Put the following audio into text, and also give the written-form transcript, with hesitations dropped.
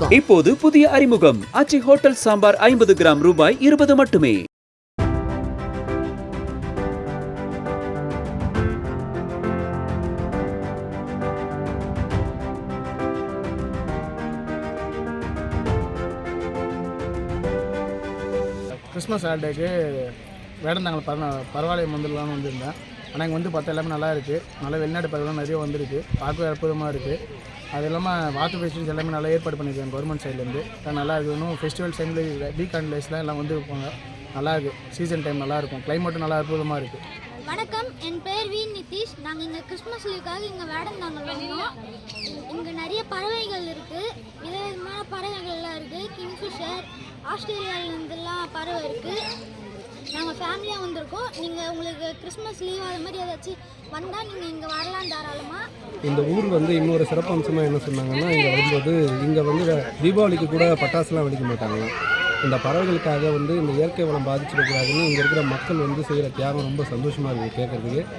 இப்போது புதிய அறிமுகம் ஆச்சி ஹோட்டல் சாம்பார் 50 கிராம் ரூபாய் 20 மட்டுமே. கிறிஸ்மஸ் ஹாலிடேக்கு வேடந்தாங்கல் பரவாயில்ல வந்துடலான்னு வந்திருந்தேன். ஆனால் இங்கே வந்து பார்த்தா எல்லாமே நல்லா இருக்குது. நல்லா வெளிநாட்டு பறவைலாம் நிறைய வந்திருக்கு. பார்க்கவே அற்புதமாக இருக்குது. அது இல்லாமல் வாட்டர் ஃபெஸ்டிவல்ஸ் எல்லாமே நல்லா ஏற்பாடு பண்ணியிருக்காங்க கவர்மெண்ட் சைட்லேருந்து. நல்லா இருக்குது. இன்னும் ஃபெஸ்டிவல் டைமில் வீக் அண்ட் டேஸ்லாம் எல்லாம் வந்து இருப்பாங்க. நல்லா இருக்குது. சீசன் டைம் நல்லாயிருக்கும். கிளைமேட்டும் நல்லா அற்புதமாக இருக்குது. வணக்கம், என் பேர் வி நிதிஷ். நாங்கள் இங்கே கிறிஸ்மஸ் லீவுக்காக இங்கே வேடந்தாங்கல் வந்தோம். இங்கே நிறைய பறவைகள் இருக்குது. விதவிதமான பறவைகள்லாம் இருக்குது. கிங்ஃபிஷர், ஆஸ்திரேலியாவிலேருந்துலாம் பறவை இருக்குது. நாங்கள் ஃபேமிலியாக வந்திருக்கோம். நீங்கள் உங்களுக்கு கிறிஸ்மஸ் லீவ் அது மாதிரி ஏதாச்சும் வந்தால் நீங்கள் இங்கே வரலாம் தாராளமாக. இந்த ஊர் வந்து இன்னொரு சிறப்பு அம்சமாக என்ன சொன்னாங்கன்னா, இங்கே வரும்போது இங்கே வந்து தீபாவளிக்கு கூட பட்டாசுலாம் வெடிக்க மாட்டாங்க. இந்த பறவைகளுக்காக வந்து இந்த இயற்கை வளம் பாதிச்சிடக்கூடாதுன்னு இங்கே இருக்கிற மக்கள் வந்து செய்கிற தியாகம் ரொம்ப சந்தோஷமாக இருக்குது கேட்குறதுக்கு.